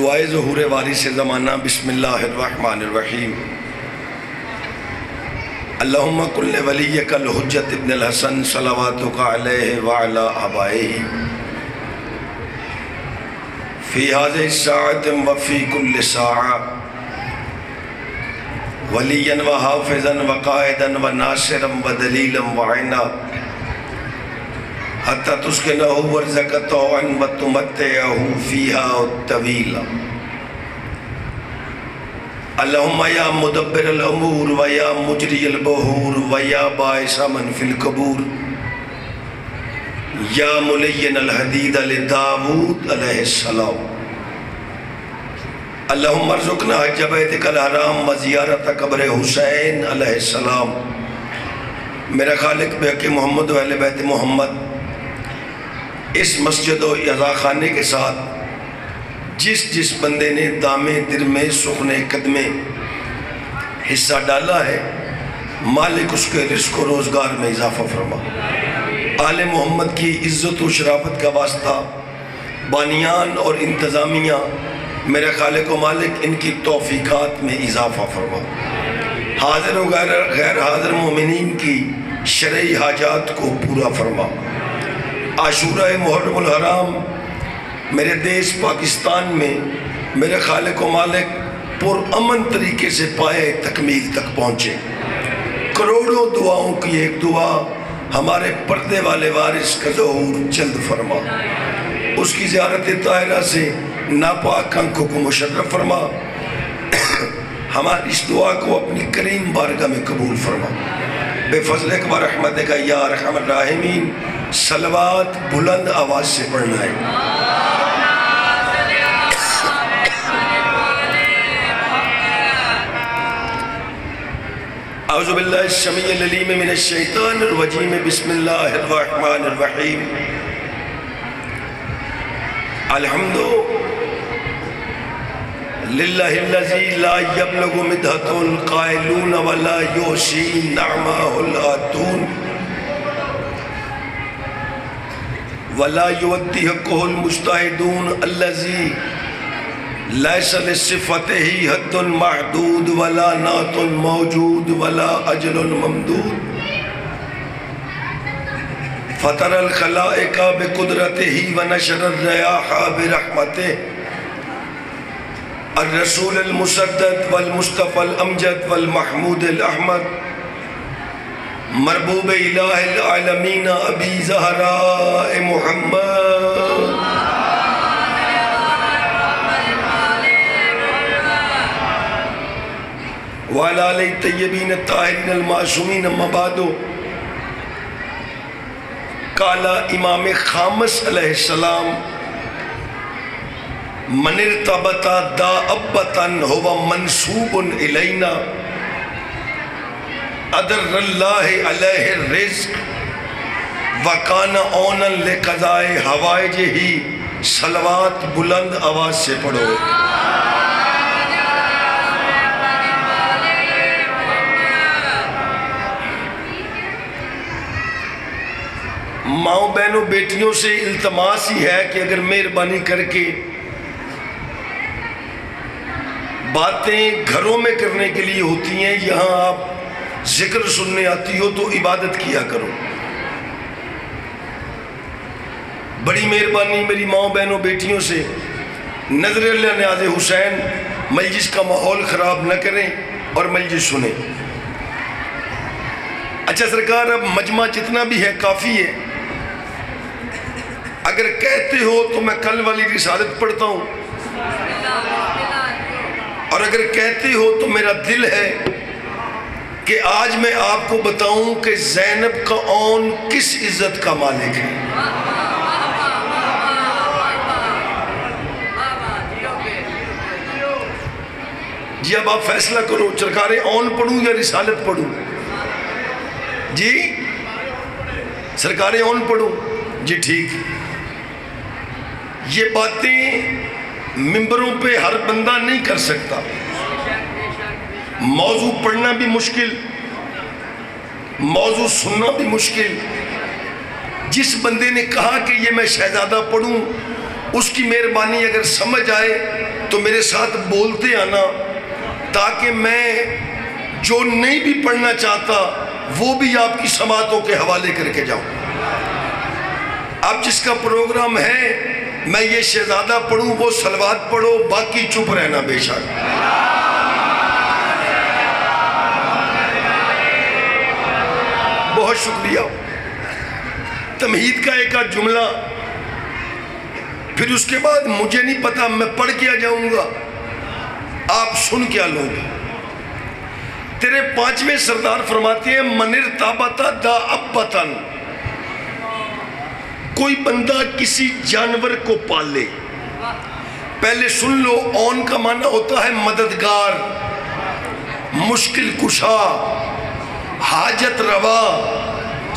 دعائے ظہور وارث زمانہ بسم اللہ الرحمن الرحیم اللہم کل ولیک الحجت ابن الحسن صلواتک علیہ وعلا آبائہ فی هذه الساعة وفی کل ساعة ولیا وحافظا وقائدا وناصرا ودلیلا وعینا حتی تسکنہ ورزقتہ وتمتعہ فیہا الطویلا اللہم یا مدبر الامور ویا مجری البحور ویا باعث من فی القبور یا ملین الحدید لداود علیہ السلام اللہم ارزقنا حج بیتک الحرام و زیارت قبر حسین علیہ السلام۔ میرا خالق بحق محمد و اہل بیت محمد اس مسجد و عزا خانے کے ساتھ جس بندے نے دامے درمے سخنے قدمے حصہ ڈالا ہے مالک اس کے رزق و روزگار میں اضافہ فرما۔ آل محمد کی عزت و شرافت کا واسطہ بانیان اور انتظامیہ میرے خالق و مالک ان کی توفیقات میں اضافہ فرما۔ حاضر و غیر حاضر مومنین کی شرعی حاجات کو پورا فرما۔ عاشورہ محرم الحرام میرے دیش پاکستان میں میرے خالق و مالک پر امن طریقے سے پائے تکمیل تک پہنچے۔ کروڑوں دعاؤں کی ایک دعا ہمارے پردے والے وارث کا ظہور جلد فرما۔ اس کی زیارت طاہرہ سے ناپاک آنکھوں کو مشرف فرما۔ ہماری اس دعا کو اپنی کریم بارگاہ میں قبول فرما۔ بے فضلک و رحمتک یا ارحم الراحمین۔ صلوات بلند آواز سے پڑھنا ہے۔ اعوذ باللہ السمیع العلیم من الشیطان الرجیم بسم اللہ الرحمن الرحیم۔ الحمد للہ الذی لا یبلغ مدحۃ القائلون ولا یحصی نعمہ العاتون ولا یؤدی حقہ المجتہدون الذی لیس لصفتہ حد محدود ولا نعت موجود ولا اجل ممدود فطر الخلائق بقدرتہ ونشر الریاح برحمتہ الرسول المسدد والمصطفى الامجد والمحمود الاحمد مربوب الہ العالمین ابی زہراء محمد وعلى آلہ الطیبین الطاہرین المعصومین اما بعد۔ قال امام خامس علیہ السلام من ارتبط دابتا هو منصوب الینا ادر اللہ علیہ الرزق وکان اونا لقضاء حوائجہ۔ صلوات بلند آواز سے پڑھو۔ ماؤں بہنوں بیٹیوں سے التماس ہی ہے کہ اگر مہربانی کر کے باتیں گھروں میں کرنے کے لیے ہوتی ہیں، یہاں آپ ذکر سننے آتی ہو تو عبادت کیا کرو۔ بڑی مہربانی میری ماؤں بہنوں بیٹیوں سے نظر اللہ نیاز حسین مجلس کا ماحول خراب نہ کریں اور مجلس سنیں۔ اچھا سرکار، اب مجمع جتنا بھی ہے کافی ہے۔ اگر کہتے ہو تو میں کل والی رسالت پڑھتا ہوں، اور اگر کہتے ہو تو میرا دل ہے کہ آج میں آپ کو بتاؤں کہ زینب کا اون کس عزت کا مالک ہے۔ جی اب آپ فیصلہ کرو، سرکار اون پڑھوں یا رسالت پڑھوں؟ جی سرکار اون پڑھوں؟ جی ٹھیک۔ یہ باتیں ممبروں پہ ہر بندہ نہیں کر سکتا، موضوع پڑھنا بھی مشکل، موضوع سننا بھی مشکل۔ جس بندے نے کہا کہ یہ میں شہزادہ پڑھوں، اس کی مہربانی اگر سمجھ آئے تو میرے ساتھ بولتے آنا تاکہ میں جو نہیں بھی پڑھنا چاہتا وہ بھی آپ کی سماعتوں کے حوالے کر کے جاؤں. اب جس کا پروگرام ہے میں یہ شہزادہ پڑھوں وہ صلوات پڑھو، باقی چپ رہنا بے شک. بہت شکریہ. تمہید کا ایک آدھ جملہ، پھر اس کے بعد مجھے نہیں پتا میں پڑھ کیا جاؤں گا، آپ سن کیا لو گے. تیرے 5ویں سردار فرماتے ہیں من ارتبط دابۃ، کوئی بندہ کسی جانور کو پالے. پہلے سن لو، اون کا معنی ہوتا ہے مددگار، مشکل کشا، حاجت روا.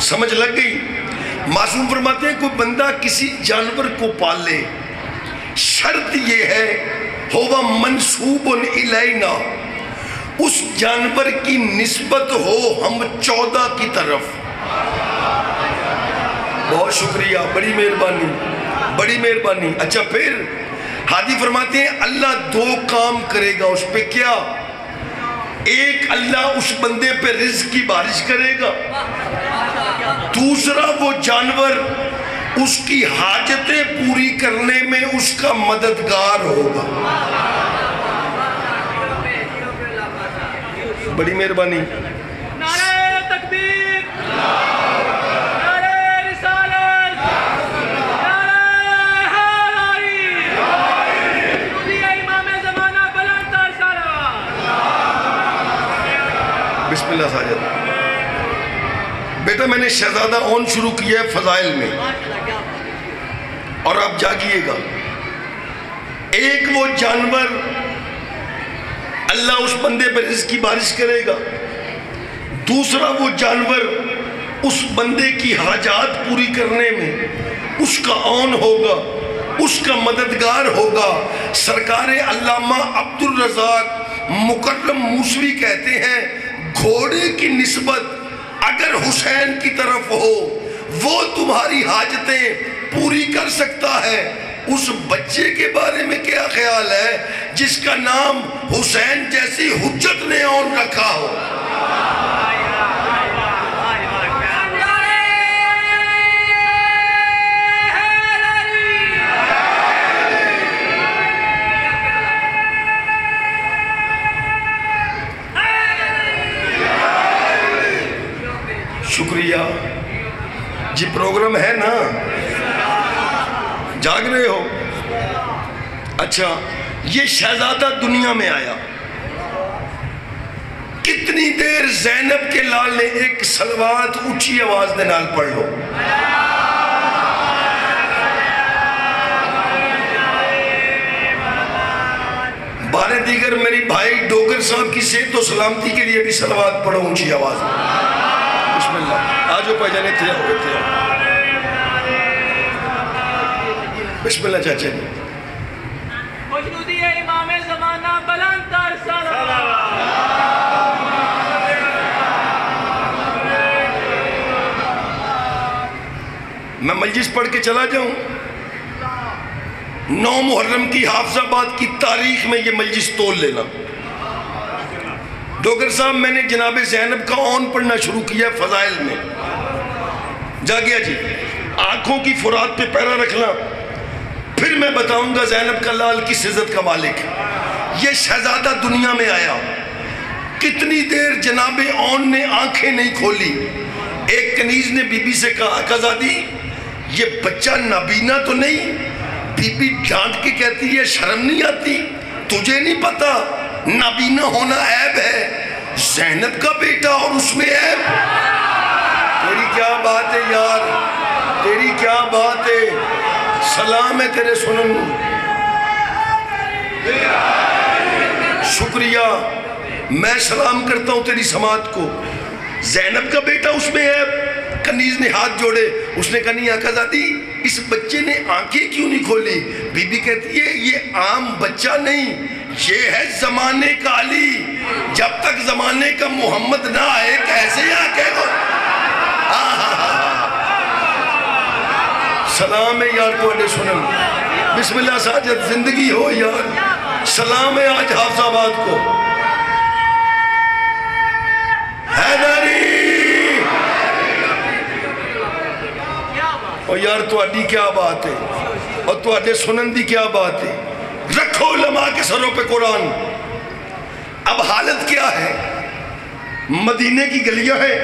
سمجھ لگ گئی؟ معصوم فرماتے ہیں کوئی بندہ کسی جانور کو پالے، شرط یہ ہے ہوا منسوب الینا، اس جانور کی نسبت ہو ہم 14 کی طرف. بہت شکریہ، بڑی مہربانی، بڑی مہربانی. اچھا پھر ہادی فرماتے ہیں اللہ 2 کام کرے گا اس پہ. کیا؟ ایک اللہ اس بندے پہ رزق کی بارش کرے گا، دوسرا وہ جانور اس کی حاجتیں پوری کرنے میں اس کا مددگار ہوگا. بڑی مہربانی. نعرہ تکبیر، نعرہ رسالت، نعرہ حیدری، درود امام زمانہ بلند تر صلوات. بسم اللہ ساجد. بیٹا میں نے شہزادہ اون شروع کیا ہے فضائل میں، اور آپ جاگیے گا. ایک وہ جانور اللہ اس بندے پر رزق کی بارش کرے گا، دوسرا وہ جانور اس بندے کی حاجات پوری کرنے میں اس کا اون ہوگا، اس کا مددگار ہوگا. سرکار علامہ عبدالرزاق مکرم موسوی کہتے ہیں گھوڑے کی نسبت اگر حسین کی طرف ہو وہ تمہاری حاجتیں پوری کر سکتا ہے. اس بچے کے بارے میں کیا خیال ہے جس کا نام حسین جیسی حجت نے اور رکھا ہو؟ شکریہ جی. پروگرام ہے نا؟ جاگ رہے ہو؟ اچھا یہ شہزادہ دنیا میں آیا، کتنی دیر زینب کے لال نے ایک صلوات اونچی آواز دے نال پڑھ لو. بارے دیگر میری بھائی ڈوگر صاحب کی صحت و سلامتی کے لیے بھی صلوات پڑھو اونچی آواز میں. بسم اللہ. آجو پہچانے تھے ہوئے تھے. بسم اللہ چاچا جی. خوشنودی امام زمانہ بلند تر صلوات. میں مجلس پڑھ کے چلا جاؤں. 9 محرم کی حافظ آباد کی تاریخ میں یہ مجلس تول لینا. ڈوگر صاحب میں نے جناب زینب کا اون پڑھنا شروع کیا فضائل میں. جاگیا جی. آنکھوں کی فرات پہ پیرا رکھنا. پھر میں بتاؤں گا زینب کا لال کس عزت کا مالک. یہ شہزادہ دنیا میں آیا، کتنی دیر جناب اون نے آنکھیں نہیں کھولی. ایک کنیز نے بی بی سے کہا آقازادی یہ بچہ نابینا تو نہیں؟ بی بی ڈانٹ کے کہتی ہے شرم نہیں آتی؟ تجھے نہیں پتا نابینا ہونا عیب ہے؟ زینب کا بیٹا اور اس میں عیب؟ تیری کیا بات ہے یار، تیری کیا بات ہے. سلام ہے تیرے سنن. شکریہ. میں سلام کرتا ہوں تیری سماعت کو. زینب کا بیٹا اس میں ہے. کنیز نے ہاتھ جوڑے. اس نے کہا نہیں آقازادی اس بچے نے آنکھیں کیوں نہیں کھولی؟ بی بی کہتی ہے یہ عام بچہ نہیں، یہ ہے زمانے کا علی. جب تک زمانے کا محمد نہ آئے کیسے آنکھیں کو. سلام ہے یار کو اڈے سنن. بسم اللہ ساجد. زندگی ہو یار. سلام ہے آج حافظ آباد کو. حیدری اور یار تواڈی کیا بات ہے اور تواڈے سنن دی کیا بات ہے. رکھو علماء کے سروں پہ قرآن. اب حالت کیا ہے؟ مدینے کی گلیاں ہیں,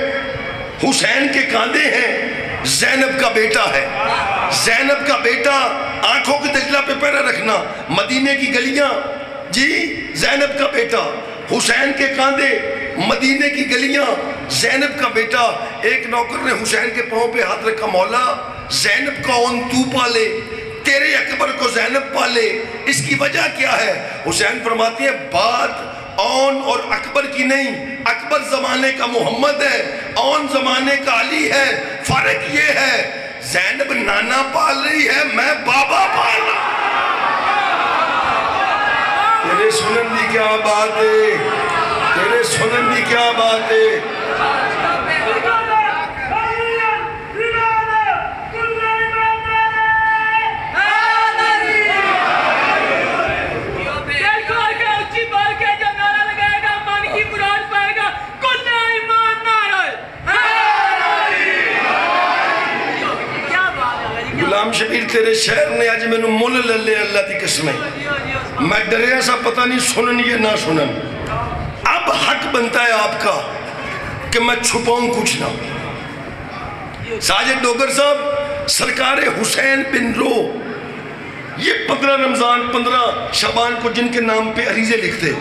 حسین کے کاندھے ہیں, زینب کا بیٹا ہے. زینب کا بیٹا, آنکھوں کی دجلہ پہ پیرا رکھنا. مدینے کی گلیاں, جی زینب کا بیٹا, حسین کے کاندھے, مدینے کی گلیاں, زینب کا بیٹا. ایک نوکر نے حسین کے پاؤں پہ ہاتھ رکھا, مولا زینب کا اون تو پالے, تیرے اکبر کو زینب پالے, اس کی وجہ کیا ہے؟ حسین فرماتی ہے بات اون اور اکبر کی نہیں, اکبر زمانے کا محمد ہے, اون زمانے کا علی ہے. فرق یہ ہے زینب نانا پال رہی ہے, میں بابا پال رہا. تیرے سنن دی کیا بات ہے, تیرے سنن دی کیا بات ہے. غلام شبیر تیرے شہر نے آج میں نے مول لے اللہ دی قسمیں, میں ڈریا سا پتہ نہیں سنن یہ نہ سنن. اب حق بنتا ہے آپ کا کہ میں چھپاؤں کچھ نہ. ساجد ڈوگر صاحب سرکار حسین بن رو, یہ 15 رمضان 15 شعبان کو جن کے نام پہ عریضے لکھتے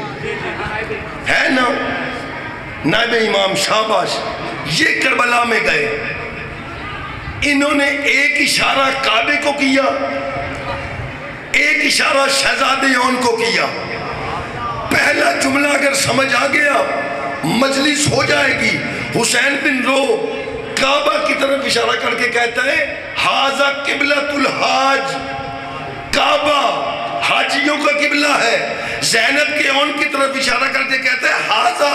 ہے نا, نائب امام شاباش, یہ کربلا میں گئے. انہوں نے ایک اشارہ کعبے کو کیا, ایک اشارہ شہزادے اون کو کیا. پہلا جملہ اگر سمجھ آ گیا مجلس ہو جائے گی. حسین بن رو کعبہ کی طرف اشارہ کر کے کہتا ہے ہاذا قبلۃ الحاج, کعبہ حاجیوں کا قبلہ ہے. زینب کے اون کی طرف اشارہ کر کے کہتا ہے ہاذا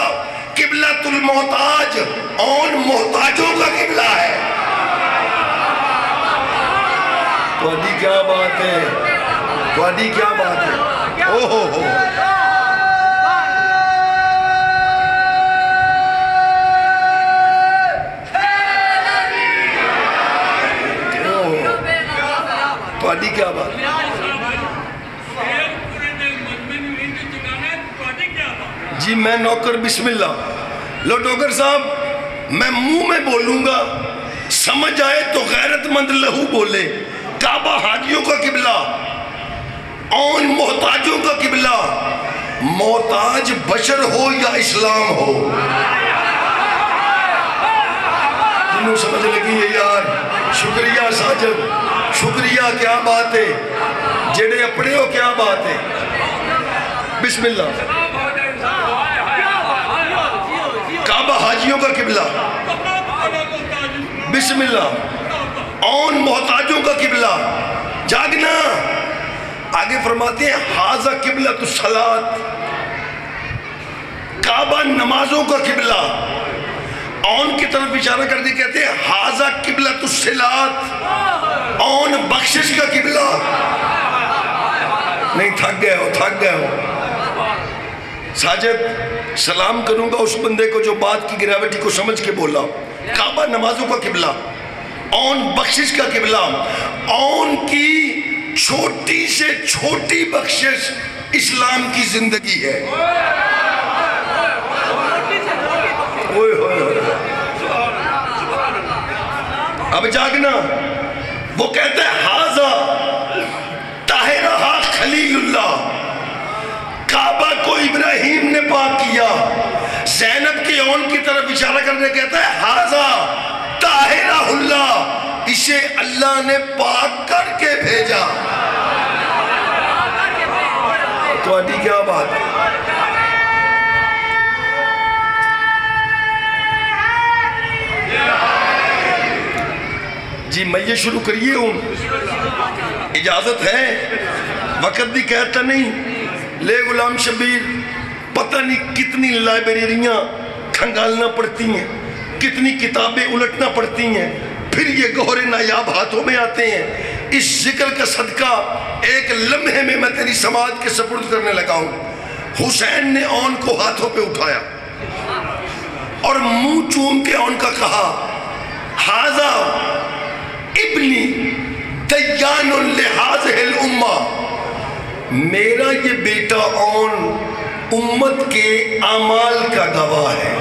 قبلۃ المحتاج, اون محتاجوں کا قبلہ ہے. تواڈی کیا بات ہے, تواڈی کیا بات ہے. او ہو ہو تواڈی کیا بات ہے. جی میں نوکر بسم اللہ. لو ڈوگر صاحب میں منہ میں بولوں گا, سمجھ آئے تو غیرت مند لہو بولے. کعبہ حاجیوں کا قبلہ, اون محتاجوں کا قبلہ. محتاج بشر ہو یا اسلام ہو. جنہوں سمجھ لگی ہے یار, شکریہ ساجد, شکریہ, کیا بات ہے. جڑے اپنے ہو کیا بات ہے. بسم اللہ. کعبہ حاجیوں کا قبلہ, بسم اللہ. اون محتاجوں کا قبلہ, جاگنا. آگے فرماتے ہیں ہاذا قبلۃ الصلاۃ, کعبہ نمازوں کا قبلہ. اون کی طرف اشارہ کر کے کہتے ہیں ہاذا قبلۃ الصلاۃ, اون بخشش کا قبلہ. نہیں تھک گئے ہو, تھک گئے ہو. ساجد سلام کروں گا اس بندے کو جو بات کی گریوٹی کو سمجھ کے بولا. کعبہ نمازوں کا قبلہ, اون بخشش کا قبلہ. اون کی چھوٹی سے چھوٹی بخشش اسلام کی زندگی ہے. اب جاگنا. وہ کہتا ہے ہاذا طاہرہا خلیل اللہ, کعبہ کو ابراہیم نے پاک کیا. زینب کے اون کی طرف اشارہ کرنے کہتا ہے ہاذا طاہرہ اللہ, اسے اللہ نے پاک کر کے بھیجا. تواڈی کیا بات ہے. جی میں یہ شروع کریے ہوں, اجازت ہے, وقت بھی کہتا نہیں. لے غلام شبیر, پتہ نہیں کتنی لائبریریاں کھنگالنا پڑتی ہیں, کتنی کتابیں الٹنا پڑتی ہیں, پھر یہ گوہر نایاب ہاتھوں میں آتے ہیں. اس ذکر کا صدقہ ایک لمحے میں میں تیری سماعت کے سپرد کرنے لگا ہوں۔ حسین نے اون کو ہاتھوں پہ اٹھایا اور منہ چوم کے اون کا کہا ھذا ابنی دیان لہذہ الامہ، میرا یہ بیٹا اون امت کے اعمال کا گواہ ہے۔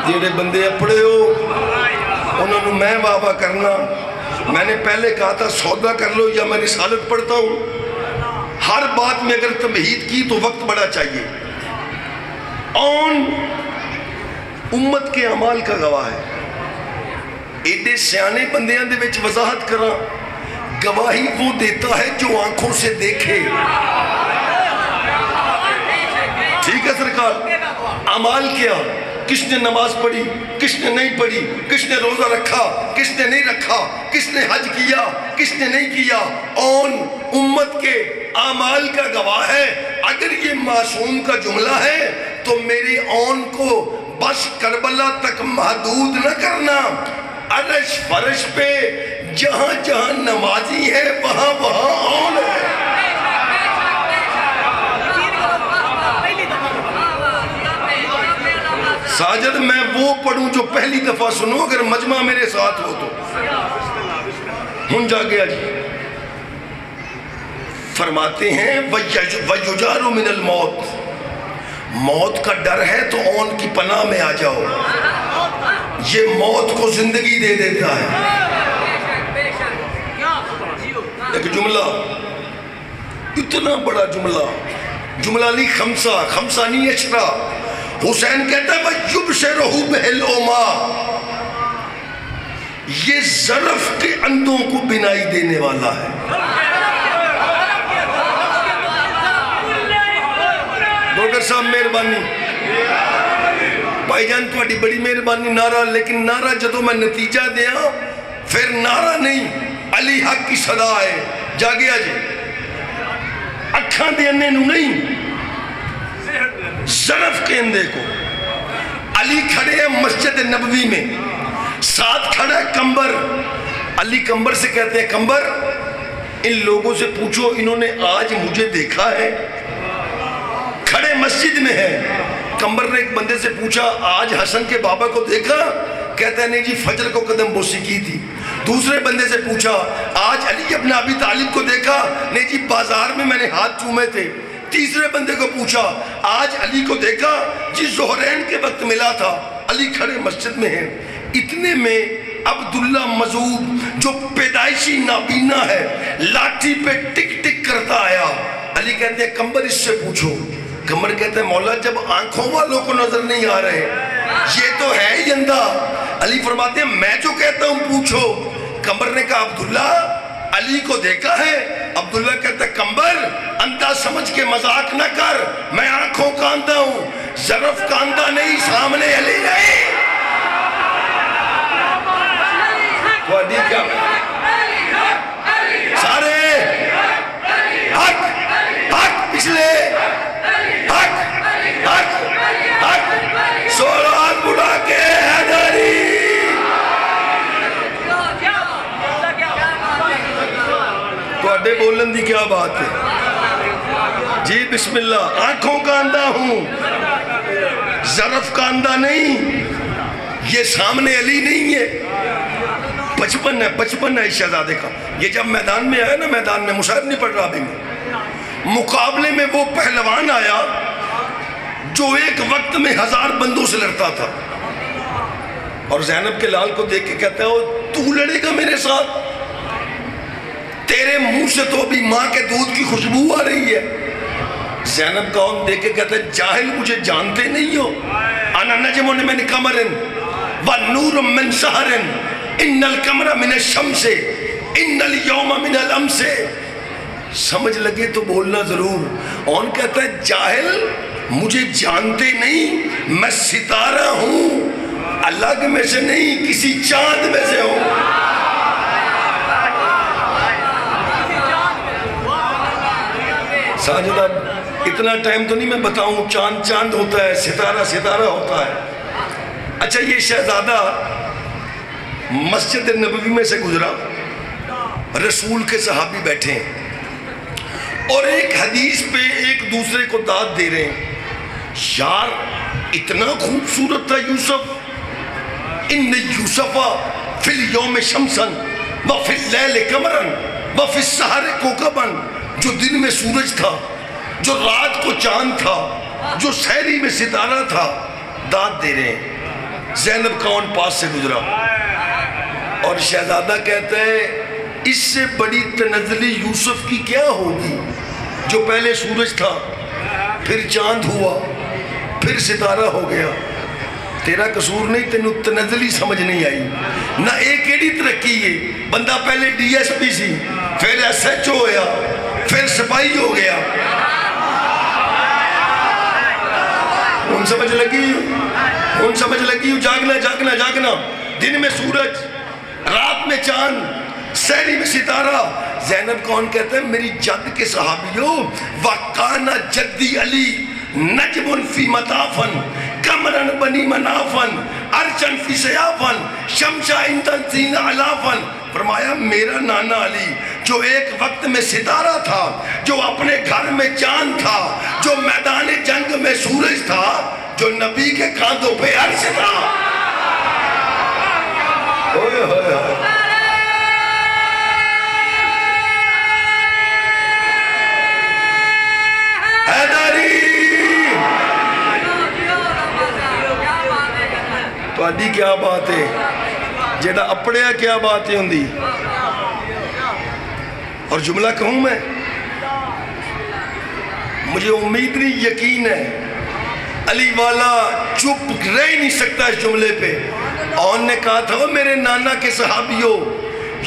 جیڑے بندے اپڑے ہو انہوں نے میں واہ واہ کرنا، میں نے پہلے کہا تھا سودا کر لو یا میں رسالت پڑھتا ہوں، ہر بات میں اگر تمہید کی تو وقت بڑا چاہیے۔ اون امت کے اعمال کا گواہ ہے۔ ایڈے سیانے بندیاں دے وچ وضاحت کرا، گواہی وہ دیتا ہے جو آنکھوں سے دیکھے۔ ٹھیک ہے سرکار، اعمال کیا؟ کس نے نماز پڑھی، کس نے نہیں پڑھی، کس نے روزہ رکھا، کس نے نہیں رکھا، کس نے حج کیا، کس نے نہیں کیا، اون امت کے اعمال کا گواہ ہے۔ اگر یہ معصوم کا جملہ ہے تو میرے اون کو بس کربلا تک محدود نہ کرنا، عرش فرش پہ جہاں جہاں نمازی ہے وہاں وہاں اون ہے۔ ساجد میں وہ پڑھوں جو پہلی دفعہ سنو، اگر مجمع میرے ساتھ ہو تو ہن جا گیا جی۔ فرماتے ہیں وَيُجَارُ مِنَ الْمَوْتِ، موت کا ڈر ہے تو اون کی پناہ میں آ جاؤ، یہ موت کو زندگی دے دیتا ہے۔ ایک جملہ، اتنا بڑا جملہ نہیں، خمسہ نہیں اشرا۔ حسین کہتا ہے وَيُبْشِرُهُ بِالْعُمَا، یہ ظرف کے اندھوں کو بینائی دینے والا ہے۔ ڈاکٹر صاحب مہربانی، بھائی جان تھوڑی بڑی مہربانی نعرہ، لیکن نعرہ جدوں میں نتیجہ دیا پھر نعرہ نہیں، علی حق کی صدا ہے۔ جا گیا جی، اکھاں دے انے نو نہیں، ظرف کے اندھے کو۔ علی کھڑے ہیں مسجد نبوی میں، ساتھ کھڑا ہے کمبر۔ علی کمبر سے کہتے ہیں کمبر ان لوگوں سے پوچھو انہوں نے آج مجھے دیکھا ہے؟ کھڑے مسجد میں ہے۔ کمبر نے ایک بندے سے پوچھا آج حسن کے بابا کو دیکھا؟ کہتا ہے نہیں جی فجر کو قدم بوسی کی تھی۔ دوسرے بندے سے پوچھا آج علی ابن ابی طالب کو دیکھا؟ نہیں جی بازار میں نے ہاتھ چومے تھے۔ تیسرے بندے کو پوچھا آج علی کو دیکھا؟ جی ظہرین کے وقت ملا تھا۔ علی کھڑے مسجد میں ہیں۔ اتنے میں عبداللہ مذعوب جو پیدائشی نابینا ہے لاٹھی پہ ٹک ٹک کرتا آیا۔ علی کہتے ہیں کمبر اس سے پوچھو۔ کمبر کہتے ہیں مولا جب آنکھوں والوں کو نظر نہیں آ رہے یہ تو ہے ہی اندھا۔ علی فرماتے ہیں میں جو کہتا ہوں پوچھو۔ کمبر نے کہا عبداللہ علی کو دیکھا ہے؟ عبداللہ کہتا ہے کمبر اندھا سمجھ کے مذاق نہ کر، میں آنکھوں کا اندھا ہوں، ظرف کا اندھا نہیں، سامنے علی نہیں۔ وادی کیا سارے حق حق پچھلے حق حق حق سورات بڑھا کے حیدری۔ توڑے بولن دی کیا بات ہے جی؟ بسم اللہ۔ آنکھوں کا اندھا ہوں، ظرف کا اندھا نہیں، یہ سامنے علی نہیں ہے۔ بچپن ہے اس شہزادے کا۔ یہ جب میدان میں آیا نا، میدان میں مشاہد نہیں پڑھ رہا ابھی میں، مقابلے میں وہ پہلوان آیا جو ایک وقت میں 1000 بندوں سے لڑتا تھا، اور زینب کے لال کو دیکھ کے کہتا ہے تو لڑے گا میرے ساتھ؟ تیرے منہ سے تو ابھی ماں کے دودھ کی خوشبو آ رہی ہے۔ زینب کا اون دیکھ کے کہتا ہے جاہل مجھے جانتے نہیں ہو، انا نجم من قمر والنور من سحر ان القمر من الشمس ان اليوم من الامس۔ سمجھ لگے تو بولنا ضرور۔ اون کہتا ہے جاہل مجھے جانتے نہیں، میں ستارہ ہوں، الگ میں سے نہیں کسی چاند میں سے ہوں۔ ساجد اب اتنا ٹائم تو نہیں میں بتاؤں، چاند چاند ہوتا ہے، ستارہ ستارہ ہوتا ہے۔ اچھا یہ شہزادہ مسجد نبوی میں سے گزرا، رسول کے صحابی بیٹھے ہیں اور ایک حدیث پہ ایک دوسرے کو داد دے رہے ہیں، یار اتنا خوبصورت تھا یوسف، ان یوسف فی الیوم شمسن وفی اللیل قمرن وفی السحر کوکبن، جو دن میں سورج تھا، جو رات کو چاند تھا، جو سحری میں ستارہ تھا، داد دے رہے ہیں۔ زینب کون پاس سے گزرا اور شہزادہ کہتا ہے اس سے بڑی تنزلی یوسف کی کیا ہوگی، جو پہلے سورج تھا، پھر چاند ہوا، پھر ستارہ ہو گیا۔ تیرا قصور نہیں، تینوں تنزلی سمجھ نہیں آئی۔ نہ ایک ایڈی ترقی ہے، بندہ پہلے ڈی ایس پی سی، پھر ایس ایچ او ہویا، پھر سپاہی ہو گیا۔ ان سمجھ لگی، جاگنا جاگنا جاگنا، دن میں سورج، رات میں چاند، سحری میں ستارہ۔ زینب کون کہتا ہے میری جد کے صحابیوں، وَقَانَ جَدِّ علی نجم فی مطافن کمرن بنی منافن ارچن فی سیافن شمشا انتن زین علافن۔ فرمایا میرا نانا علی جو ایک وقت میں ستارہ تھا، جو اپنے گھر میں چاند تھا، جو میدان جنگ میں سورج تھا، جو نبی کے کاندھوں پہ عرش تھا۔ تواڈی کیا بات ہے، جیڑا اپڑیا کیا بات ہے ہوندی۔ اور جملہ کہوں میں، مجھے امید نہیں، یقین ہے علی والا چپ رہ نہیں سکتا اس جملے پہ۔ اور نے کہا تھا میرے نانا کے صحابیوں،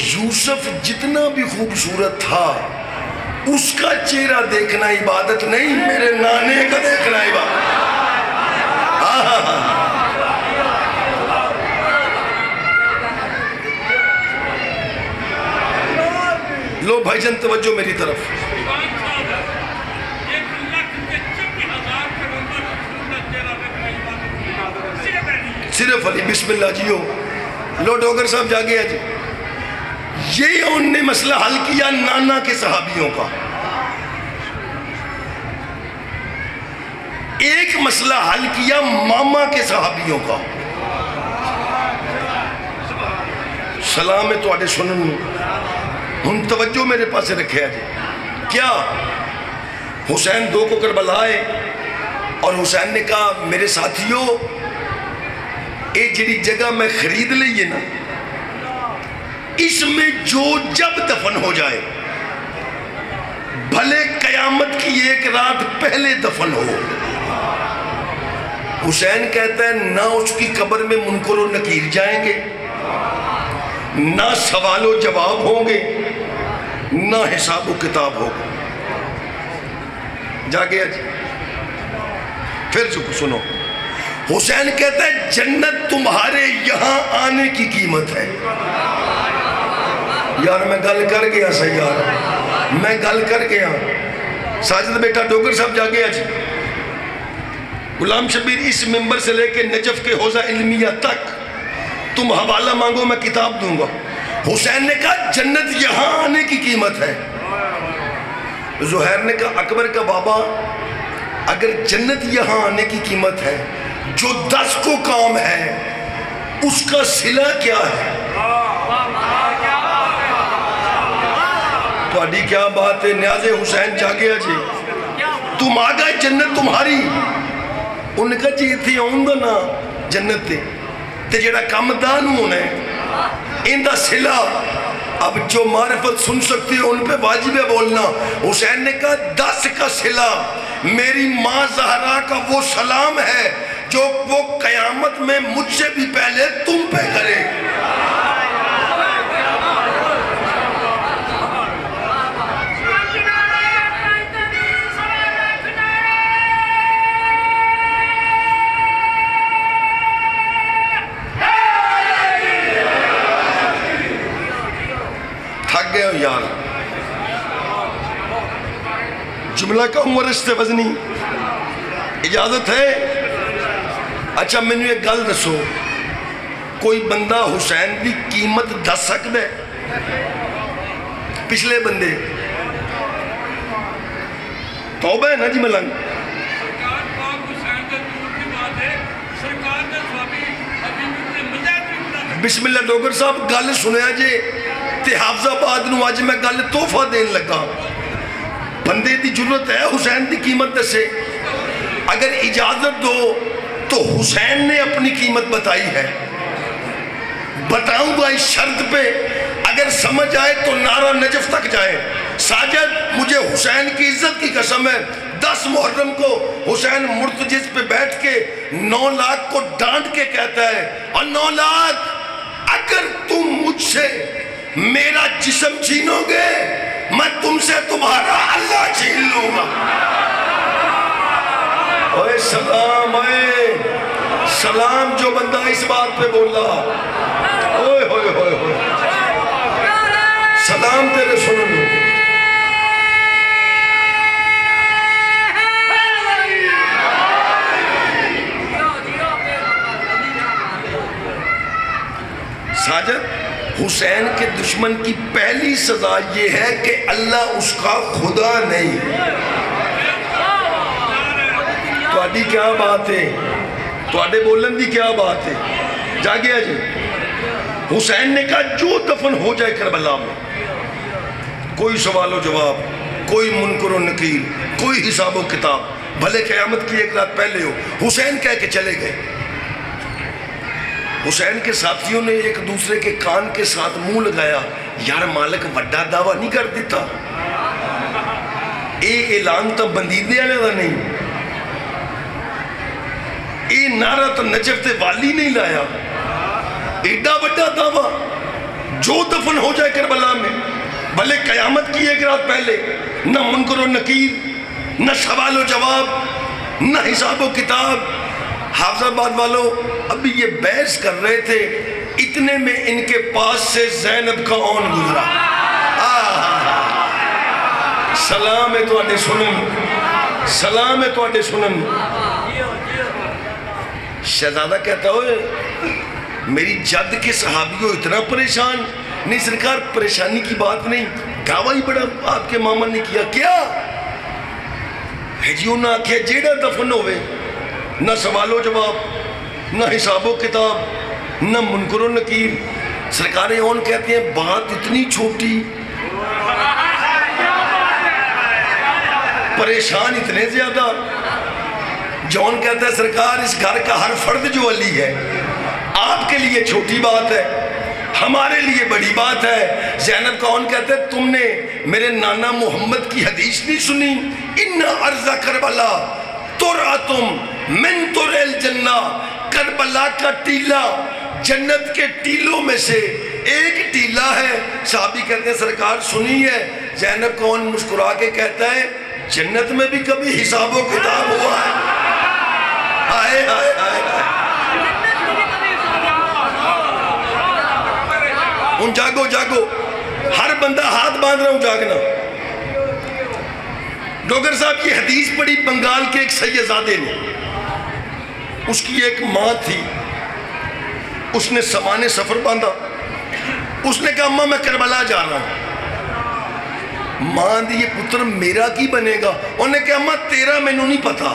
یوسف جتنا بھی خوبصورت تھا اس کا چہرہ دیکھنا عبادت نہیں، میرے نانے کا دیکھنا عبادت۔ لو بھائی جان توجہ میری طرف۔ صرف علی، بسم اللہ جیو۔ لو ڈوگر صاحب جاگے ہیں جی۔ یہ ان نے مسئلہ حل کیا نانا کے صحابیوں کا۔ ایک مسئلہ حل کیا ماما کے صحابیوں کا۔ سلام ہے تو آڑے سنن ہم توجہ میرے پاس رکھے جی۔ کیا حسین دو کو کربلا آئے اور حسین نے کہا میرے ساتھیوں اے جڑی جگہ میں خرید لئیے نا، اس میں جو جب دفن ہو جائے بھلے قیامت کی ایک رات پہلے دفن ہو۔ حسین کہتا ہے نہ اس کی قبر میں منکر و نکیر جائیں گے، نہ سوال و جواب ہوں گے، نہ حساب و کتاب ہوگا۔ جاگے جی، پھر سنو، حسین کہتا ہے جنت تمہارے یہاں آنے کی قیمت ہے۔ یار میں گل کر گیا سیار، میں گل کر گیا۔ ساجد بیٹا ڈوگر صاحب جاگے جی۔ غلام شبیر اس ممبر سے لے کے نجف کے حوزہ علمیہ تک تم حوالہ مانگو میں کتاب دوں گا۔ حسین نے کہا جنت یہاں آنے کی قیمت ہے۔ زہیر نے کہا اکبر کا بابا اگر جنت یہاں آنے کی قیمت ہے، جو 10 کو کام ہے اس کا صلہ کیا ہے؟ تو اڈی کیا بات ہے، نیاز حسین جاگیا جی، تم آگا جنت تمہاری۔ انہوں نے کہا جی تھی آؤں گا نا جنت تے جڑا کم دان ہونا ہے ان دا صلہ، اب جو معرفت سن سکتی ہے ان پہ واجب ہے بولنا۔ حسین نے کہا 10 کا صلہ میری ماں زہرا کا وہ سلام ہے جو وہ قیامت میں مجھ سے بھی پہلے تم پہ کرے۔ تھک گئے ہو یار، جملہ کا عمرست وزنی اجازت ہے؟ اچھا میں نے ایک گل دسو، کوئی بندہ حسین دی قیمت دس سکتا ہے؟ پچھلے بندے توبہ ہے نا جی ملنگ. بسم اللہ ڈوگر صاحب گل سنیا جے تے حافظ آباد نو آج میں گل تحفہ دین لگا. بندے دی جرت ہے حسین دی قیمت دسے؟ اگر اجازت دو تو حسین نے اپنی قیمت بتائی ہے. بتاؤں گا اس شرط پہ اگر سمجھ آئے تو نعرہ نجف تک جائے. ساجد مجھے حسین کی عزت کی قسم ہے 10 محرم کو حسین مرتجز پہ بیٹھ کے 9 لاکھ کو ڈانٹ کے کہتا ہے اور 9 لاکھ اگر تم مجھ سے میرا جسم چھینو گے میں تم سے تمہارا اللہ چھین لوں گا. اوے سلام اے سلام جو بندہ اس بات پہ بولا. اوے ہوئے ہوئے ہوئے سلام تیرے سنو. ساجد حسین کے دشمن کی پہلی سزا یہ ہے کہ اللہ اس کا خدا نہیں. تواڈی کیا بات ہے؟ تواڈے بولن دی کیا بات ہے؟ جا گیا جی. حسین نے کہا جو دفن ہو جائے کربلا میں کوئی سوال و جواب، کوئی منکر و نکیر، کوئی حساب و کتاب، بھلے قیامت کی ایک رات پہلے ہو. حسین کہہ کے چلے گئے. حسین کے ساتھیوں نے ایک دوسرے کے کان کے ساتھ منہ لگایا یار مالک وڈا دعویٰ نہیں کر دیتا. اے اعلان تو بندیدے والے دا نہیں، اے نعرہ تو نجف تے والی نہیں لایا. ایڈا بڑا دعویٰ جو دفن ہو جائے کربلا میں بھلے قیامت کی ایک رات پہلے، نہ منکر و نکیر، نہ سوال و جواب، نہ حساب و کتاب. حافظ آباد والوں ابھی یہ بحث کر رہے تھے اتنے میں ان کے پاس سے زینب کا اون گزرا. سلام ہے تو آنے سنن، سلام ہے تو آنے سنن. شہزادہ کہتا ہوئے میری جد کے صحابیوں اتنا پریشان نہیں. سرکار پریشانی کی بات نہیں، دعویٰ ہی بڑا آپ کے ماما نے کیا. کیا ہجیوں نہ کیا جیڑا دفن ہوئے، نہ سوال و جواب، نہ حساب و کتاب، نہ منکر و نکیر. سرکار اون کہتے ہیں بات اتنی چھوٹی، پریشان اتنے زیادہ. جون کہتا ہے سرکار اس گھر کا ہر فرد جو علی ہے آپ کے لیے چھوٹی بات ہے، ہمارے لیے بڑی بات ہے. زینب کا اون کہتا ہے تم نے میرے نانا محمد کی حدیث نہیں سنی؟ ان ارض کربلا ترعتم من ترع الجنہ. کربلا کا ٹیلہ جنت کے ٹیلوں میں سے ایک ٹیلہ ہے. صحابی کہتے ہیں سرکار سنی ہے؟ زینب کا اون مسکرا کے کہتا ہے جنت میں بھی کبھی حساب و کتاب ہوا ہے؟ آئے آئے آئے ان جاگو جاگو، ہر بندہ ہاتھ باندھ رہا ہوں جاگنا. ڈوگر صاحب کی حدیث پڑھی بنگال کے ایک سیدزادے نے. اس کی ایک ماں تھی، اس نے سامان سفر باندھا. اس نے کہا اماں میں کربلا جا رہا ہوں. ماں دی یہ پتر میرا کی بنے گا؟ انہوں نے کہا اماں تیرا میں نہیں پتا،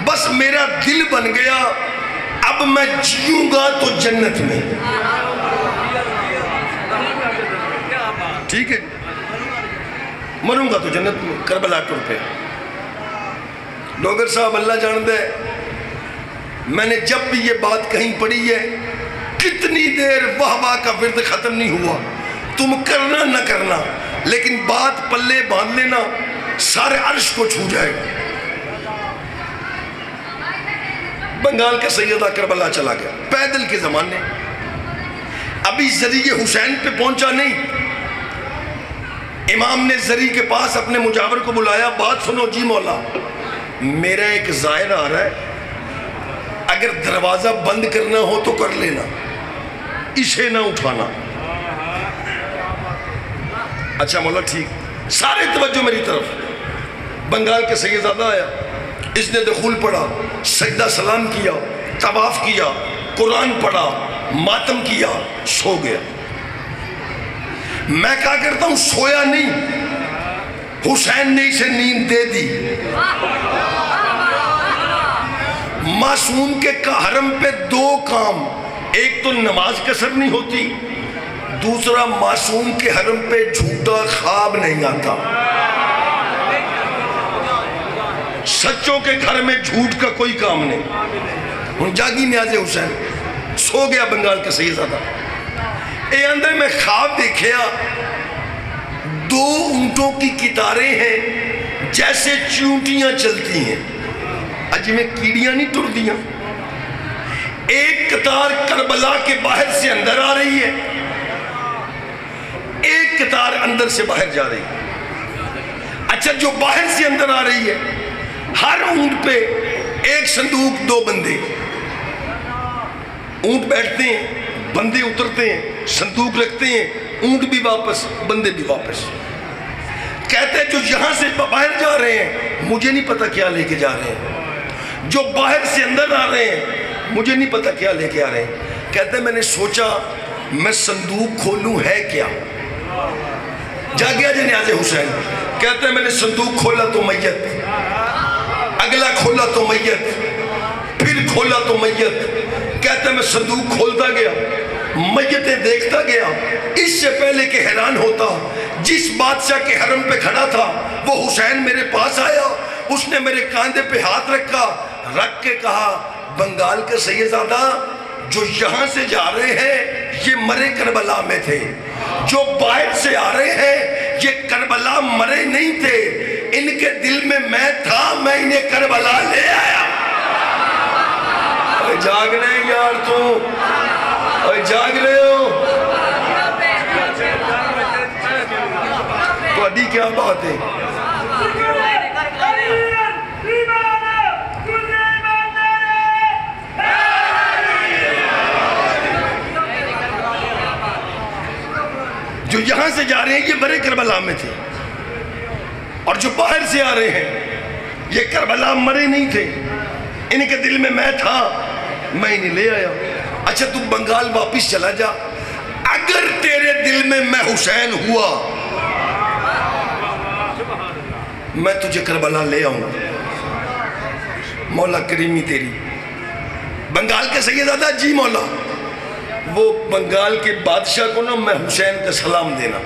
بس میرا دل بن گیا اب میں جیوں گا تو جنت میں. ٹھیک ہے مروں گا تو جنت میں. کربلا ٹر پہ. ڈوگر صاحب اللہ جان دے میں نے جب بھی یہ بات کہیں پڑھی ہے کتنی دیر واہ واہ کا ورد ختم نہیں ہوا. تم کرنا نہ کرنا لیکن بات پلے باندھ لینا سارے عرش کو چھو جائے گا. بنگال کا سیدہ کربلا چلا گیا پیدل کے زمانے. ابھی زری حسین پہ پہنچا نہیں. امام نے زری کے پاس اپنے مجاور کو بلایا. بات سنو جی مولا، میرا ایک زائر آ رہا ہے، اگر دروازہ بند کرنا ہو تو کر لینا، اسے نہ اٹھانا. اچھا مولا ٹھیک. سارے توجہ میری طرف. بنگال کے سیدزادہ آیا، اس نے دخول پڑھا، سجدہ سلام کیا، طواف کیا، قرآن پڑھا، ماتم کیا، سو گیا۔ میں کہا کرتا ہوں سویا نہیں، حسین نے اسے نیند دے دی۔ معصوم کے حرم پہ دو کام، ایک تو نماز قصر نہیں ہوتی، دوسرا معصوم کے حرم پہ جھوٹا خواب نہیں آتا۔ سچوں کے گھر میں جھوٹ کا کوئی کام نہیں۔ ہن جاگی نیاز حسین، سو گیا بنگال کا سیدزادہ۔ اے اندر میں خواب دیکھیا، دو اونٹوں کی قطاریں ہیں جیسے چونٹیاں چلتی ہیں، اجی میں کیڑیاں نہیں ٹر دیاں۔ ایک قطار کربلا کے باہر سے اندر آ رہی ہے، ایک قطار اندر سے باہر جا رہی ہے۔ اچھا جو باہر سے اندر آ رہی ہے، ہر اونٹ پہ ایک صندوق، دو بندے، اونٹ بیٹھتے ہیں، بندے اترتے ہیں، صندوق رکھتے ہیں، اونٹ بھی واپس، بندے بھی واپس۔ کہتے ہیں جو یہاں سے باہر جا رہے ہیں مجھے نہیں پتا کیا لے کے جا رہے ہیں، جو باہر سے اندر آ رہے ہیں مجھے نہیں پتا کیا لے کے آ رہے ہیں۔ کہتے ہیں میں نے سوچا میں صندوق کھولوں ہے کیا، جاگیا نیاز حسین۔ کہتے ہیں میں نے صندوق کھولا تو میت، اگلا کھولا تو میت، پھر کھولا تو میت۔ کہتے ہیں میں صندوق کھولتا گیا، میتیں دیکھتا گیا، اس سے پہلے کہ حیران ہوتا جس بادشاہ کے حرم پہ کھڑا تھا وہ حسین میرے پاس آیا، اس نے میرے کاندھے پہ ہاتھ رکھا، رکھ کے کہا بنگال کے سیدزادہ جو یہاں سے جا رہے ہیں یہ مرے کربلا میں تھے، جو باہر سے آ رہے ہیں یہ کربلا مرے نہیں تھے، ان کے دل میں میں تھا، میں انہیں کربلا لے آیا۔ جاگ رہے ہیں یار جاگ رہے ہو تو ادھی کیا بات ہے؟ جو یہاں سے جا رہے ہیں یہ برے کربلا میں تھے، اور جو باہر سے آ رہے ہیں یہ کربلا مرے نہیں تھے، ان کے دل میں تھا، میں انہیں لے آیا۔ اچھا تو بنگال واپس چلا جا، اگر تیرے دل میں حسین ہوا میں تجھے کربلا لے آؤں گا، مولا کریمی تیری۔ بنگال کے سیدزادہ جی مولا، وہ بنگال کے بادشاہ کو نا میں حسین کا سلام دینا۔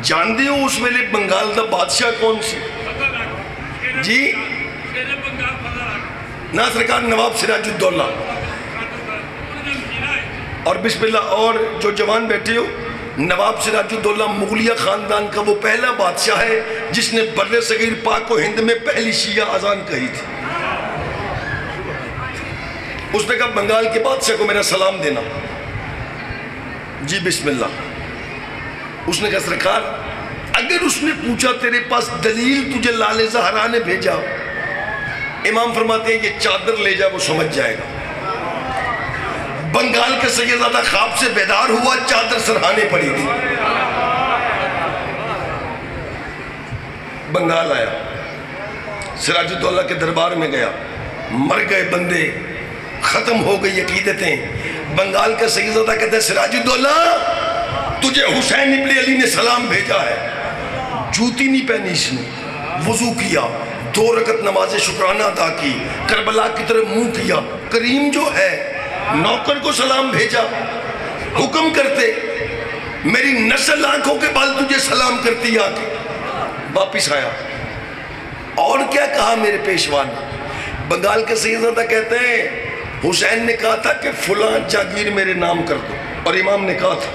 جاندے ہو اس ویلے بنگال دا بادشاہ کون سی؟ جی نا سرکار نواب سراج الدولہ۔ اور بسم اللہ، اور جو جوان بیٹھے ہو، نواب سراج الدولہ مغلیہ خاندان کا وہ پہلا بادشاہ ہے جس نے بر صغیر پاک و ہند میں پہلی شیعہ اذان کہی تھی۔ اس نے کہا بنگال کے بادشاہ کو میرا سلام دینا۔ جی بسم اللہ۔ اس نے کہا سرکار اگر اس نے پوچھا تیرے پاس دلیل تجھے لال زہرا نے بھیجا، امام فرماتے ہیں یہ چادر لے جا، وہ سمجھ جائے گا۔ بنگال کے سیدزادہ خواب سے بیدار ہوا، چادر سرہانے پڑی تھی، بنگال آیا، سراج الدولہ کے دربار میں گیا، مر گئے بندے، ختم ہو گئی عقیدتیں۔ بنگال کا سیدزادہ کہتا ہے سراج الدولہ تجھے حسین ابن علی نے سلام بھیجا ہے۔ جوتی نہیں پہنی اس نے، وضو کیا، 2 رکعت نماز شکرانہ ادا کی، کربلا کی طرف منہ کیا، کریم جو ہے نوکر کو سلام بھیجا، حکم کرتے میری نسل آنکھوں کے بال تجھے سلام کرتی آکے، واپس آیا۔ اور کیا کہا میرے پیشوا نے؟ بنگال کے سیدزادہ کہتے ہیں حسین نے کہا تھا کہ فلاں جاگیر میرے نام کر دو، اور امام نے کہا تھا۔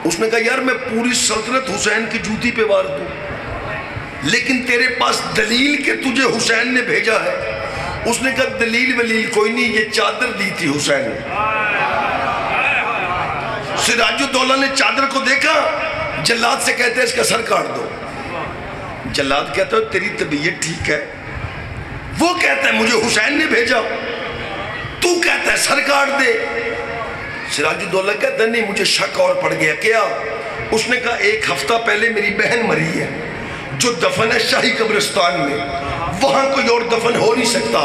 اس نے کہا یار میں پوری سلطنت حسین کی جوتی پہ وار دوں، لیکن تیرے پاس دلیل کہ تجھے حسین نے بھیجا ہے؟ اس نے کہا دلیل ولیل کوئی نہیں، یہ چادر دی تھی حسین نے۔ سراج الدولہ نے چادر کو دیکھا، جلاد سے کہتے ہیں اس کا سر کاٹ دو۔ جلاد کہتا ہے تیری طبیعت ٹھیک ہے؟ وہ کہتا ہے مجھے حسین نے بھیجا، تو کہتا ہے سر کاٹ دے۔ سراج الدولہ کہتا ہے نہیں مجھے شک اور پڑ گیا۔ کیا؟ اس نے کہا 1 ہفتہ پہلے میری بہن مری ہے جو دفن ہے شاہی قبرستان میں، وہاں کوئی اور دفن ہو نہیں سکتا،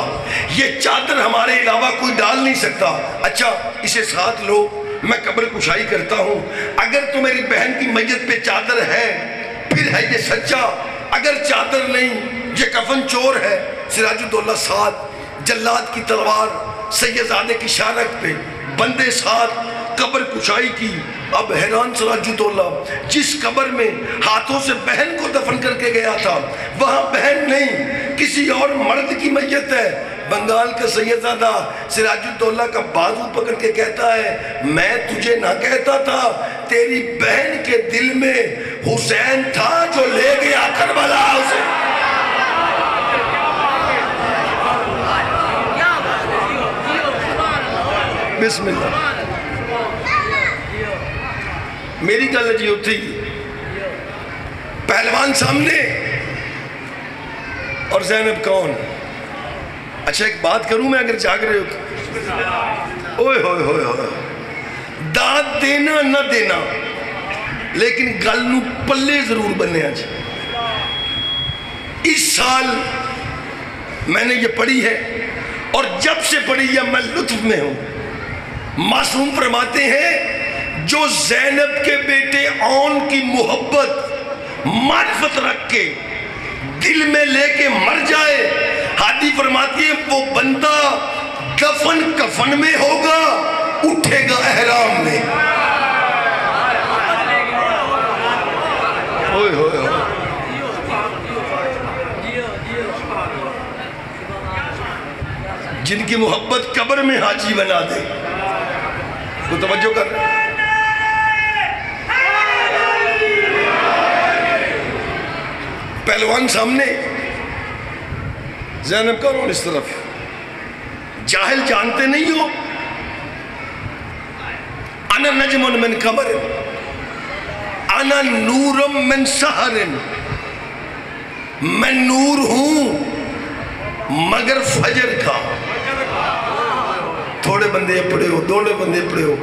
یہ چادر ہمارے علاوہ کوئی ڈال نہیں سکتا۔ اچھا اسے ساتھ لو، میں قبر کشائی کرتا ہوں۔ اگر تو میری بہن کی میت پہ چادر ہے پھر ہے یہ سچا، اگر چادر نہیں یہ کفن چور ہے۔ سراج الدولہ ساتھ، جلاد کی تلوار، سیدزادے کی شارک پہ بندے ساتھ، قبر کشائی کی۔ اب حیران سراج الدولہ، جس قبر میں ہاتھوں سے بہن کو دفن کر کے گیا تھا وہاں بہن نہیں، کسی اور مرد کی میت ہے۔ بنگال کا سیدزادہ سراج الدولہ کا بازو پکڑ کے کہتا ہے میں تجھے نہ کہتا تھا تیری بہن کے دل میں حسین تھا جو لے گیا کربلا اسے۔ بسم اللہ۔ میری گل جی اتھی پہلوان سامنے اور زینب کون؟ اچھا ایک بات کروں میں اگر جاگ رہے ہو، اوئے ہوئے ہوئے ہوئے، داد دینا نہ دینا لیکن گل نو پلے ضرور بننے آج۔ اس سال میں نے یہ پڑھی ہے اور جب سے پڑھی ہے میں لطف میں ہوں۔ معصوم فرماتے ہیں جو زینب کے بیٹے عون کی محبت معرفت رکھ کے دل میں لے کے مر جائے، ہادی فرماتی ہے وہ بندہ دفن کفن میں ہوگا اٹھے گا احرام میں۔ ہوئے ہوئے ہوئے، جن کی محبت قبر میں حاجی بنا دے، تو توجہ کر۔ پہلوان سامنے، زینب کا رول اس طرف۔ جاہل جانتے نہیں ہو انا نجم من قمر انا نور من سحر، میں نور ہوں مگر فجر کا۔ تھوڑے بندے پڑے ہو، دوڑے بندے پڑے ہو۔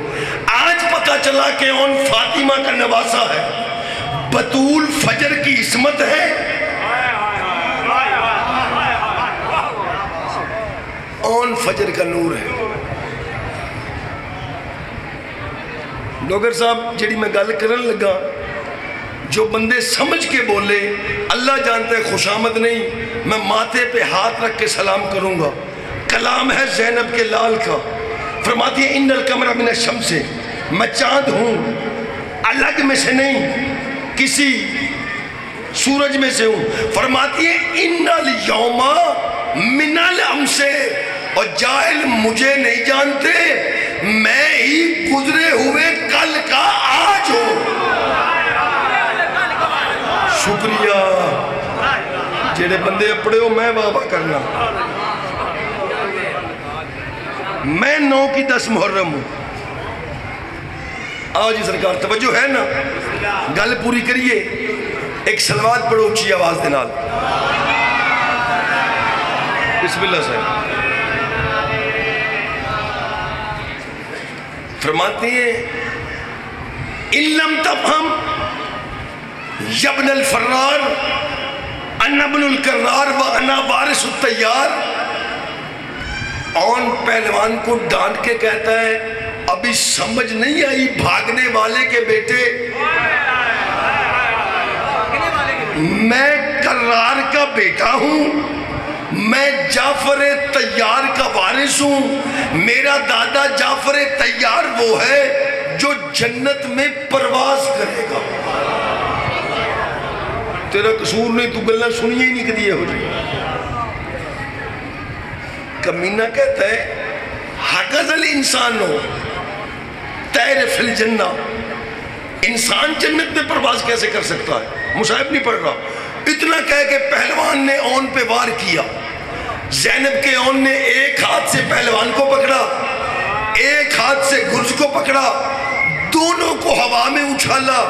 آج پتہ چلا کہ اون فاطمہ کا نواسا ہے، بطول فجر کی عصمت ہے، اون فجر کا نور ہے۔ ڈاکٹر صاحب جڑی میں گل کرن لگا، جو بندے سمجھ کے بولے اللہ جانتا ہے خوشامد نہیں، میں ماتھے پہ ہاتھ رکھ کے سلام کروں گا۔ کلام ہے زینب کے لال کا، فرماتی ہے ان القمر من الشمس، میں چاند ہوں الگ میں سے نہیں، کسی سورج میں سے ہوں۔ فرماتی ہے ان الیوم من الامس، اور جاہل مجھے نہیں جانتے میں ہی گزرے ہوئے کل کا آج ہوں۔ شکریہ جڑے بندے اپڑے ہو، میں واہ واہ کرنا۔ میں 9 کی 10 محرم ہوں۔ آج جی سرکار توجہ ہے نا، گل پوری کریے، ایک سلوات پڑھو اچھی آواز دے نال۔ بسم اللہ صاحب۔ فرماتے ہیں ان لم تفہم یبن الفرار انا ابن القرار و انا وارث الطیار۔ اون پہلوان کو ڈانٹ کے کہتا ہے ابھی سمجھ نہیں آئی بھاگنے والے کے بیٹے، میں قرار کا بیٹا ہوں، میں جعفر طیار کا وارث ہوں۔ میرا دادا جعفر طیار وہ ہے جو جنت میں پرواز کرے گا۔ تیرا قصور نہیں، تو گلہ سنیے ہی نہیں کہ دیئے ہو جائے۔ کمینہ کہتا ہے حقذ الانسان ہو تیر فی الجنہ، انسان جنت میں پرواز کیسے کر سکتا ہے؟ مصاحب نہیں پڑھ رہا۔ اتنا کہہ کہ پہلوان نے اون پہ وار کیا، زینب کے اون نے ایک ہاتھ سے پہلوان کو پکڑا، ایک ہاتھ سے گرز کو پکڑا، دونوں کو ہوا میں اچھالا۔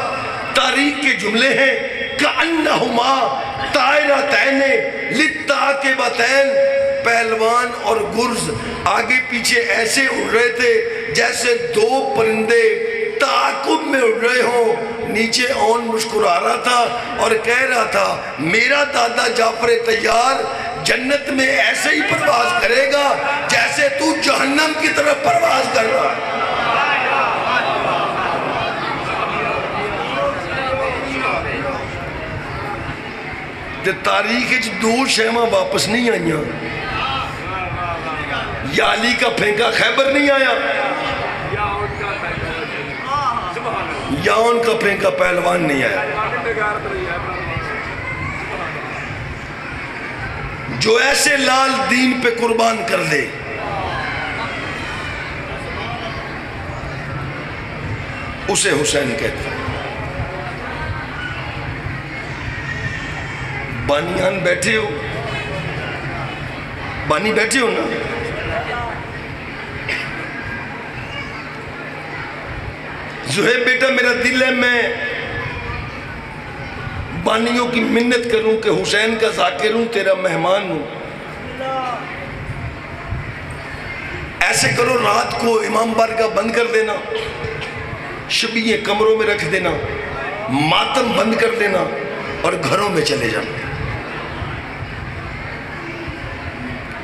تاریخ کے جملے ہیں کَأَنَّهُمَا طَائِرَتَيْنِ لِلتَّعْقِبَتَيْن، پہلوان اور گرز آگے پیچھے ایسے اڑ رہے تھے جیسے دو پرندے تعاقب میں اڑ رہے ہوں۔ نیچے اون مسکرا رہا تھا اور کہہ رہا تھا میرا دادا جعفر طیار جنت میں ایسے ہی پرواز کرے گا جیسے تو جہنم کی طرف پرواز کر رہا ہے۔ تاریخ دو شیمہ واپس نہیں آئیاں، یا علی کا پھینکا خیبر نہیں آیا، یا ان کا پھینکا پہلوان نہیں آیا۔ جو ایسے لال دین پہ قربان کر دے اسے حسین کہتے ہیں۔ بانیان بیٹھے ہو، بانی بیٹھے ہو نا، زہیب بیٹا میرا دل ہے میں بانیوں کی منت کروں کہ حسین کا ذاکر ہوں، تیرا مہمان ہوں۔ ایسے کرو، رات کو امام بارگاہ بند کر دینا، شبیہ کمروں میں رکھ دینا، ماتم بند کر دینا اور گھروں میں چلے جانا۔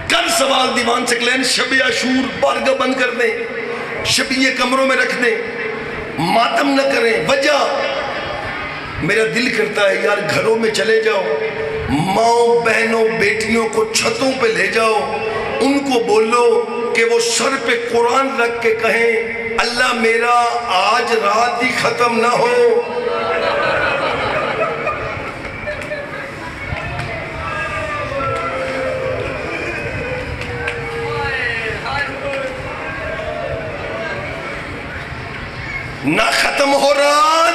کل سوال دیوان سکلین، شب عاشور بارگاہ بند کر دیں، شبیہ کمروں میں رکھ دیں، ماتم نہ کریں۔ وجہ میرا دل کرتا ہے یار گھروں میں چلے جاؤ، ماؤں بہنوں بیٹیوں کو چھتوں پہ لے جاؤ، ان کو بولو کہ وہ سر پہ قرآن رکھ کے کہیں اللہ میرا آج رات ہی ختم نہ ہو۔ نہ ختم ہو رات،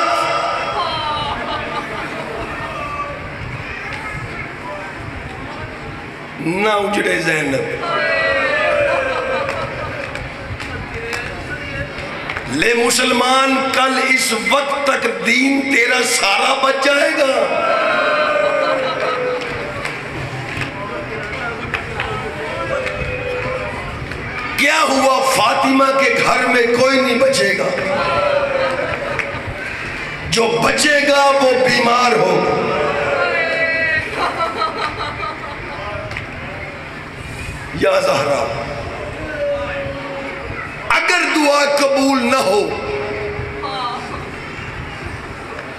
نہ اجڑے زینب۔ لے مسلمان، کل اس وقت تک دین تیرا سارا بچ جائے گا۔ کیا ہوا؟ فاطمہ کے گھر میں کوئی نہیں بچے گا، جو بچے گا وہ بیمار ہوگا۔ یا زہرا، اگر دعا قبول نہ ہو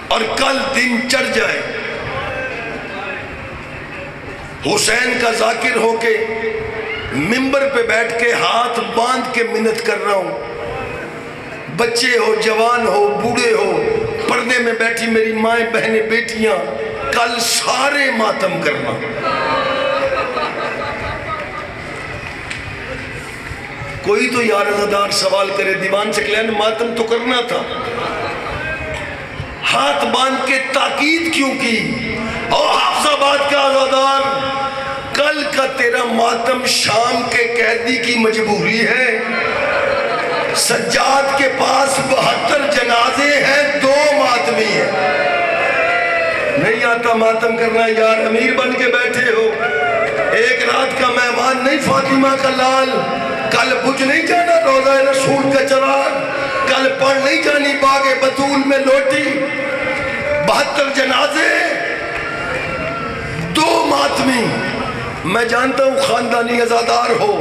اور کل دن چڑھ جائے، حسین کا ذاکر ہو کے منبر پہ بیٹھ کے ہاتھ باندھ کے منت کر رہا ہوں، بچے ہو، جوان ہو، بوڑھے ہو، پردے میں بیٹھی میری مائیں بہنیں بیٹیاں، کل سارے ماتم کرنا۔ کوئی تو یا رضادار سوال کرے، دیوان سکلین ماتم تو کرنا تھا، ہاتھ باندھ کے تاکید کیوں کی؟ اور حافظ آباد کا آزادار، کل کا تیرا ماتم شام کے قیدی کی مجبوری ہے۔ سجاد کے پاس 72 جنازے ہیں، 2 ماتمی ہیں۔ نہیں آتا ماتم کرنا یار، امیر بن کے بیٹھے ہو، ایک رات کا مہمان نہیں فاطمہ کا لال، کل بجھ نہیں جانا روضہ رسول کا چراغ، کل پڑھ نہیں جانی باغ بطول میں لوٹی۔ 72 جنازے، 2 ماتمی۔ میں جانتا ہوں خاندانی عزادار ہو،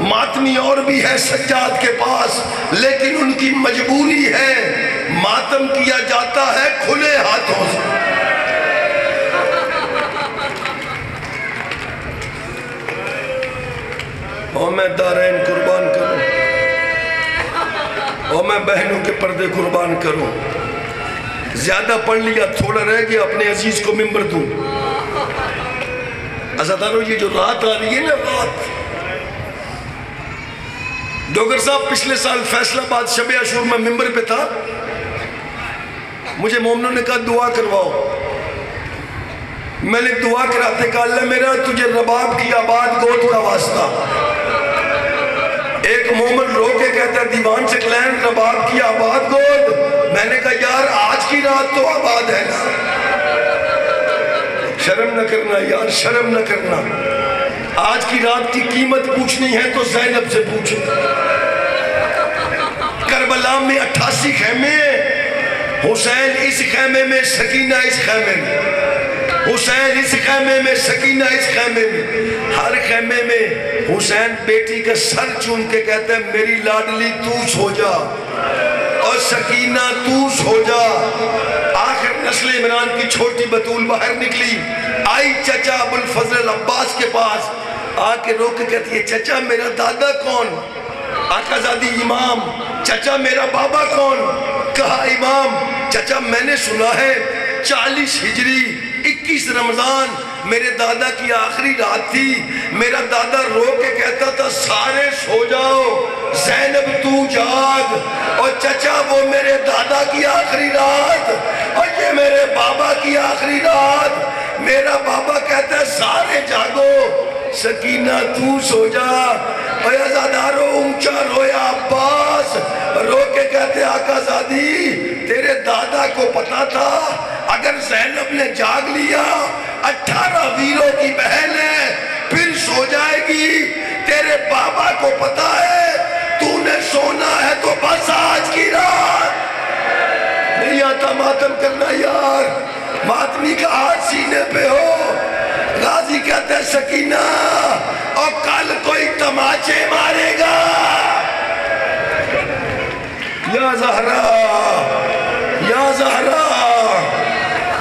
ماتمی اور بھی ہے سجاد کے پاس، لیکن ان کی مجبوری ہے، ماتم کیا جاتا ہے کھلے ہاتھوں سے۔ اور میں دارین قربان کروں، اور میں بہنوں کے پردے قربان کروں۔ زیادہ پڑھ لیا، تھوڑا رہ گیا، اپنے عزیز کو منبر دوں۔ عزاداروں یہ جو رات آ رہی ہے نا، رات، ڈوگر صاحب پچھلے سال فیصلہ آباد شب عاشور میں منبر پہ تھا، مجھے مومنوں نے کہا دعا کرواؤ، میں نے دعا کراتے کہا اللہ میرا تجھے رباب کی آباد گود کا واسطہ۔ ایک مومن رو کے کہتا ہے دیوان سکلین رباب کی آباد گود، میں نے کہا یار آج کی رات تو آباد ہے نا، شرم نہ کرنا یار، شرم نہ کرنا۔ آج کی رات کی قیمت پوچھنی ہے تو زینب سے پوچھو۔ کربلا میں 88 خیمے ہیں، حسین اس خیمے میں، سکینہ اس خیمے میں۔ حسین اس خیمے میں، سکینہ اس خیمے میں، ہر خیمے میں حسین بیٹی کا سر چون کے کہتا ہے میری لاڈلی تو سو جا اور سکینہ تو سو جا۔ آخر نسل عمران کی چھوٹی بطول باہر نکلی، آئی چچا ابوالفضل عباس کے پاس، آ کے روک کے کہتی ہے چچا میرا دادا کون؟ آقا زادی امام۔ چچا میرا بابا کون؟ کہا امام۔ چچا میں نے سنا ہے 40 ہجری 21 رمضان میرے دادا کی آخری رات تھی، میرا دادا رو کے کہتا تھا سارے سو جاؤ زینب تو جاگ، اور چچا وہ میرے دادا کی آخری رات اور یہ میرے بابا کی آخری رات، میرا بابا کہتا ہے سارے جاگو سکینہ تو سو جا۔ اور ازادارو اونچا رویا عباس، رو کے کہتے آقا زادی تیرے دادا کو پتا تھا اگر زینب نے جاگ لیا 18 ویروں کی بہن ہے پھر سو جائے گی، تیرے بابا کو پتا ہے تو نے سونا ہے تو بس آج کی رات۔ نہیں آتا ماتم کرنا یار، ماتمی کا ہاتھ سینے پہ ہو، غازی کہتے ہیں سکینہ اور کل کوئی تماچے مارے گا۔ یا زہرا یا زہرا،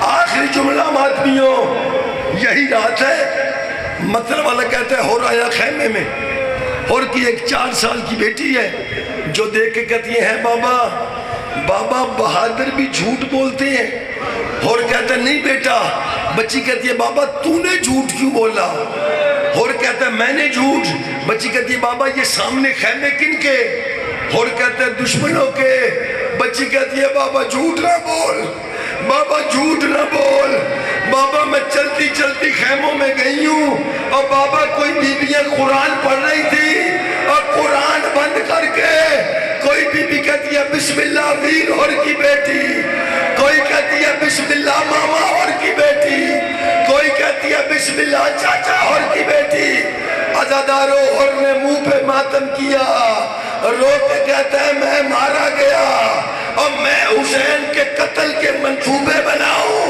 آخری جملہ ماتمیوں یہی رات ہے۔ مطلب والا کہتا ہے ہو رہا ہے خیمے میں، اور کی ایک 4 سال کی بیٹی ہے جو دیکھ کے کہتی ہے بابا بابا بہادر بھی جھوٹ بولتے ہیں، اور کہتا ہے نہیں بیٹا، بچی کہتی ہے بابا تو نے جھوٹ کیوں بولا، اور کہتا ہے میں نے جھوٹ، بچی کہتی ہے بابا یہ سامنے خیمے کن کے، اور کہتا ہے دشمنوں کے، بچی کہتی ہے بابا جھوٹ نہ بول، بابا جھوٹ نہ بول، بابا میں چلتی چلتی خیموں میں گئی ہوں اور بابا کوئی بیویاں قرآن پڑھ رہی تھی اور قرآن بند کر کے کوئی بی بی کہتی ہے بسم اللہ ویر اور کی بیٹی، کوئی کہتی ہے بسم اللہ ماما اور کی بیٹی، کوئی کہتی ہے بسم اللہ چاچا اور کی بیٹی۔ عزادارو اور نے منہ پہ ماتم کیا، رو کے کہتا ہے میں مارا گیا اور میں حسین کے قتل کے منصوبے بناؤں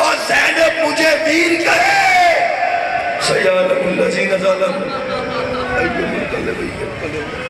اور زینب مجھے ویر کہے۔ سیالم الذین ظلموا